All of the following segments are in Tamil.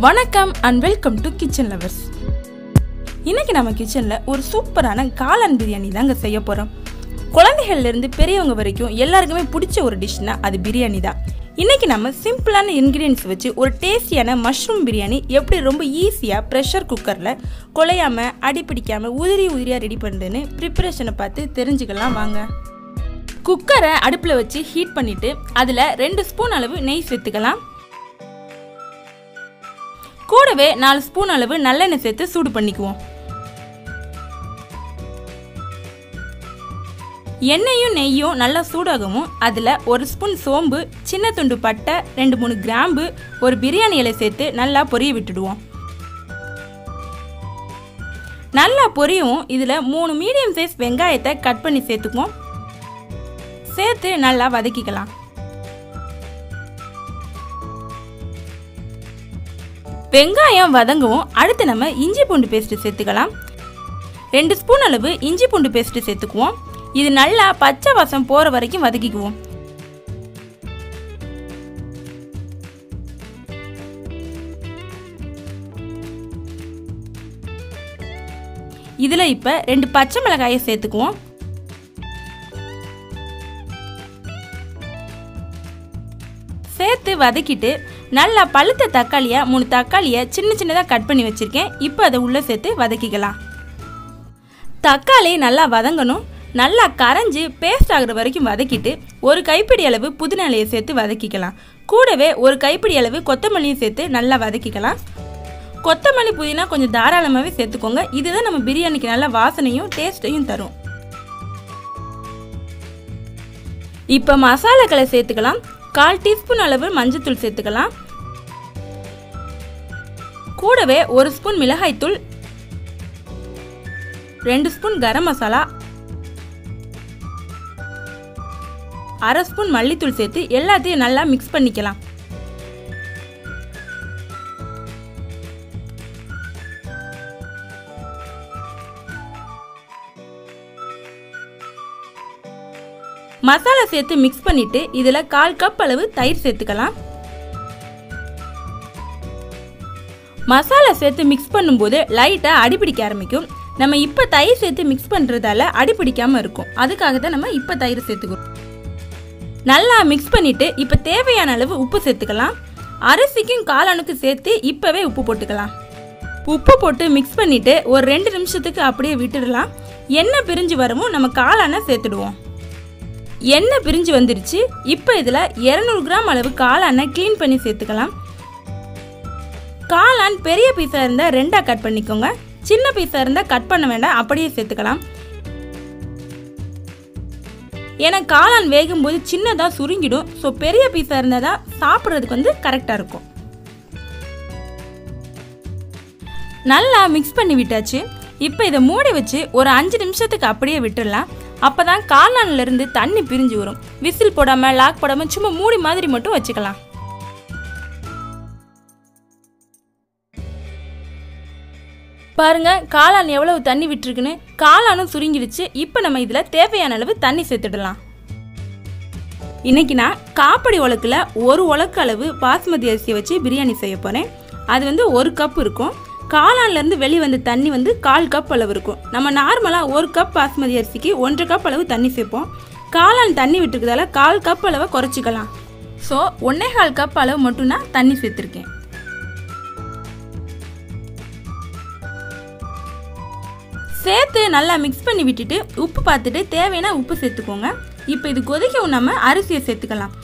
வணக்கம் and welcome to kitchen lovers. இன்னைக்கு நம்ம கிச்சன்ல ஒரு சூப்பரான காளான் பிரியாணி தாங்க செய்ய போறோம். குழந்தைகள்ல இருந்து பெரியவங்க வரைக்கும் எல்லாருக்குமே பிடிச்ச ஒரு டிஷ்னா அது பிரியாணி தான். இன்னைக்கு நம்ம சிம்பிளான இன்கிரியன்ஸ் வச்சு ஒரு டேஸ்டியான மஷ்ரூம் பிரியாணி எப்படி ரொம்ப ஈஸியா ப்ரெஷர் குக்கர்ல குழையாம அடிப்பிடிக்காம உதிரியா ரெடி பண்ணுறதுன்னு ப்ரிப்பரேஷனை பார்த்து தெரிஞ்சுக்கலாம் வாங்க. குக்கரை அடுப்பில் வச்சு ஹீட் பண்ணிட்டு அதில் 2 ஸ்பூன் அளவு நெய் சேர்த்துக்கலாம். கூடவே 4 ஸ்பூன் அளவு நல்லெண்ணெய் சேர்த்து சூடு பண்ணிக்குவோம். எண்ணெயும் நெய்யும் நல்லா சூடாகவும் அதில் 1 ஸ்பூன் சோம்பு, சின்ன துண்டு பட்டை, 2-3 கிராம்பு, ஒரு பிரியாணி இலை சேர்த்து நல்லா பொரிய விட்டுடுவோம். நல்லா பொரியவும் இதில் 3 மீடியம் சைஸ் வெங்காயத்தை கட் பண்ணி சேர்த்துக்குவோம். சேர்த்து நல்லா வதக்கிக்கலாம். வெங்காயம் வதங்கவும் அடுத்து நம்ம இஞ்சி பூண்டு பேஸ்ட் சேர்த்துக்கலாம். 2 ஸ்பூன் அளவு இஞ்சி பூண்டு பேஸ்ட் சேர்த்துக்குவோம். இது நல்லா பச்சை வாசம் போற வரைக்கும் வதக்கிக்குவோம். இதுல இப்ப 2 பச்சை மிளகாயை சேர்த்துக்குவோம். சேர்த்து வதக்கிட்டு நல்லா பழுத்த தக்காளியா 3 தக்காளியை சின்னதாக கட் பண்ணி வச்சிருக்கேன். இப்போ அதை உள்ள சேர்த்து வதக்கிக்கலாம். தக்காளி நல்லா வதங்கணும். நல்லா கரைஞ்சி பேஸ்ட் ஆகுற வரைக்கும் வதக்கிட்டு 1 கைப்பிடி அளவு புதினா இலையை சேர்த்து வதக்கிக்கலாம். கூடவே 1 கைப்பிடி அளவு கொத்தமல்லியும் சேர்த்து நல்லா வதக்கிக்கலாம். கொத்தமல்லி புதினா கொஞ்சம் தாராளமாகவே சேர்த்துக்கோங்க. இதுதான் நம்ம பிரியாணிக்கு நல்ல வாசனையும் டேஸ்ட்டையும் தரும். இப்போ மசாலாக்களை சேர்த்துக்கலாம். 1/4 டீஸ்பூன் அளவு மஞ்சள்தூள் சேர்த்துக்கலாம். கூடவே 1 ஸ்பூன் மிளகாய்த்தூள், 2 ஸ்பூன் கரம் மசாலா, 1/2 ஸ்பூன் மல்லித்தூள் சேர்த்து எல்லாத்தையும் நல்லா மிக்ஸ் பண்ணிக்கலாம். மசாலா சேர்த்து மிக்ஸ் பண்ணிட்டு இதுல 1/4 கப் அளவு தயிர் சேர்த்துக்கலாம். மசாலா சேர்த்து மிக்ஸ் பண்ணும்போது லைட்டா அடிப்பிடிக்க ஆரம்பிக்கும். நம்ம இப்ப தயிர் சேர்த்து மிக்ஸ் பண்றதால அடிப்பிடிக்காம இருக்கும். அதுக்காக தான் நம்ம இப்ப தயிர் சேர்த்துக்கிறோம். நல்லா மிக்ஸ் பண்ணிட்டு இப்ப தேவையான அளவு உப்பு சேர்த்துக்கலாம். அரிசிக்கும் காளானுக்கு சேர்த்து இப்பவே உப்பு போட்டுக்கலாம். உப்பு போட்டு மிக்ஸ் பண்ணிட்டு ஒரு 2 நிமிஷத்துக்கு அப்படியே விட்டுடலாம். எண்ணெய் பிரிஞ்சு வரவும் நம்ம காளானை சேர்த்துடுவோம். எண்ணெய் பிரிஞ்சு வந்துருச்சு. இப்போ இதில் 200 கிராம் அளவு காளானை க்ளீன் பண்ணி சேர்த்துக்கலாம். காளான் பெரிய பீஸாக இருந்தால் 2ஆக கட் பண்ணிக்கோங்க. சின்ன பீஸாக இருந்தால் கட் பண்ண வேண்டாம், அப்படியே சேர்த்துக்கலாம். ஏன்னா காளான் வேகும் போது சின்னதாக சுருங்கிடும். ஸோ பெரிய பீஸாக இருந்தால் தான் சாப்பிட்றதுக்கு கரெக்டாக இருக்கும். நல்லா மிக்ஸ் பண்ணி விட்டாச்சு. இப்போ இதை மூடி வச்சு ஒரு 5 நிமிஷத்துக்கு அப்படியே விட்டுடலாம். அப்பதான் காளான்ல இருந்து தண்ணி பிரிஞ்சு வரும். விசில் போடாம லாக் போடாம சும்மா மூடி மாதிரி மட்டும் வச்சுக்கலாம். பாருங்க காளான் எவ்வளவு தண்ணி விட்டுருக்குன்னு. காளானும் சுருங்கிடுச்சு. இப்போ நம்ம இதுல தேவையான அளவு தண்ணி சேர்த்துடலாம். இன்னைக்கு நான் காப்படி உலக்குல 1 உலக்கு அளவு பாஸ்மதி அரிசியை வச்சு பிரியாணி செய்ய போறேன். அது 1 கப் இருக்கும். காளான்ல இருந்து வெளியே வந்த தண்ணி 1/4 கப் அளவு இருக்கும். நம்ம நார்மலா 1 கப் பாஸ்மதி அரிசிக்கு 1.5 கப் அளவு தண்ணி சேர்ப்போம். காளான் தண்ணி விட்டுருக்கிறதால 1/4 கப் அளவை குறைச்சிக்கலாம். ஸோ 1.25 கப் அளவு மட்டும் நான் தண்ணி சேர்த்துருக்கேன். சேர்த்து நல்லா மிக்ஸ் பண்ணி விட்டுட்டு உப்பு பார்த்துட்டு தேவையான உப்பு சேர்த்துக்கோங்க. இப்போ இது கொதிக்கவும் நம்ம அரிசியை சேர்த்துக்கலாம்.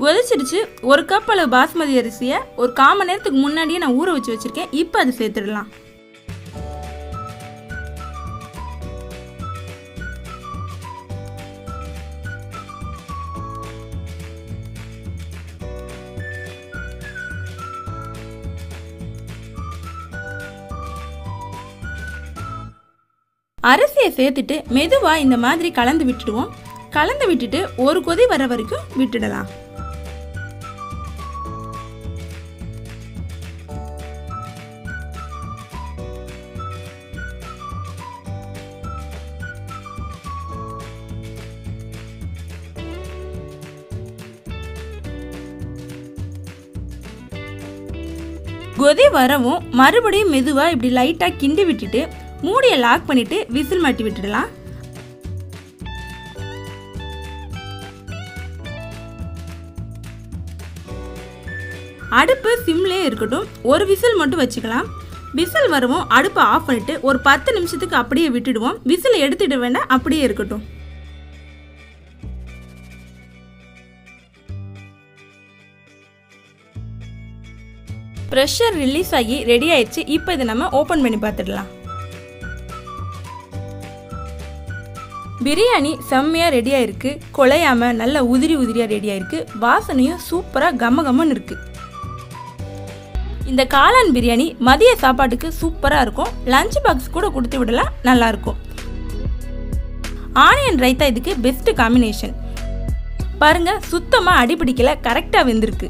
கொதிச்சிடுச்சு. 1 கப் அளவு பாஸ்மதி அரிசியை ஒரு 1/4 மணி நேரத்துக்கு முன்னாடியே நான் ஊற வச்சு வச்சிருக்கேன். இப்போ அது சேர்த்துடலாம். அரிசியை சேர்த்துட்டு மெதுவா இந்த மாதிரி கலந்து விட்டுடுவோம். கலந்து விட்டுட்டு ஒரு கொதி வர வரைக்கும் விட்டுடலாம். கொதி வரவும் மறுபடியும் மெதுவா இப்படி லைட்டா கிண்டி விட்டுட்டு மூடியை லாக் பண்ணிட்டு விசில் மாட்டி விட்டுடலாம். அடுப்பு சிம்லயே இருக்கட்டும். ஒரு விசில் மட்டும் வச்சுக்கலாம். விசில் வரவும் அடுப்பை ஆஃப் பண்ணிட்டு ஒரு 10 நிமிஷத்துக்கு அப்படியே விட்டுடுவோம். விசில் எடுத்துட வேண்டாம், அப்படியே இருக்கட்டும். ப்ரெஷர் ரிலீஸ் ஆகி ரெடி ஆயிடுச்சு. இப்போ இதை நம்ம ஓப்பன் பண்ணி பார்த்துடலாம். பிரியாணி செம்மையா ரெடியா இருக்கு. குழையாம நல்ல உதிரி உதிரியா ரெடியா இருக்கு. வாசனையும் சூப்பரா கமகமன்னு இருக்கு. இந்த காளான் பிரியாணி மதிய சாப்பாட்டுக்கு சூப்பரா இருக்கும். லஞ்ச் பாக்ஸ் கூட கொடுத்து விடலாம், நல்லா இருக்கும். ஆனியன் ரைத்தா இதுக்கு பெஸ்ட் காம்பினேஷன். பாருங்க, சுத்தமா அடிபிடிக்கல, கரெக்டா வெந்திருக்கு.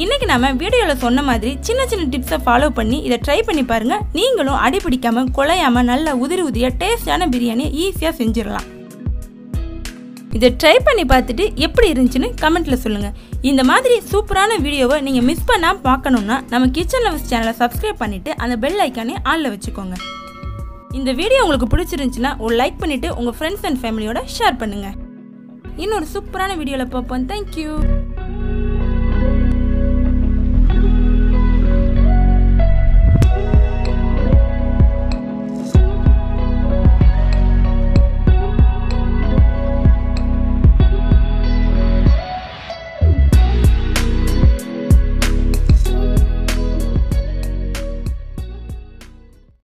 இன்னைக்கு நம்ம வீடியோல சொன்ன மாதிரி சின்ன சின்ன டிப்ஸை ஃபாலோ பண்ணி இதை ட்ரை பண்ணி பாருங்க. நீங்களும் அடிபிடிக்காம குழையாம நல்ல உதிரி உதிரியா டேஸ்டான பிரியாணி ஈஸியா செஞ்சிடலாம். இதை ட்ரை பண்ணி பார்த்துட்டு எப்படி இருந்துச்சுன்னு கமெண்ட்ல சொல்லுங்க. இந்த மாதிரி சூப்பரான வீடியோவை நீங்க மிஸ் பண்ணாம பார்க்கணும்னா நம்ம கிச்சன் லவ்ஸ் சேனலை சப்ஸ்கிரைப் பண்ணிட்டு அந்த பெல் ஐக்கானே ஆன்ல வச்சுக்கோங்க. இந்த வீடியோ உங்களுக்கு பிடிச்சிருந்துச்சுன்னா ஒரு லைக் பண்ணிட்டு உங்க ஃப்ரெண்ட்ஸ் அண்ட் ஃபேமிலியோட ஷேர் பண்ணுங்க. இன்னொரு சூப்பரான வீடியோல பார்ப்போம். தேங்க்யூ.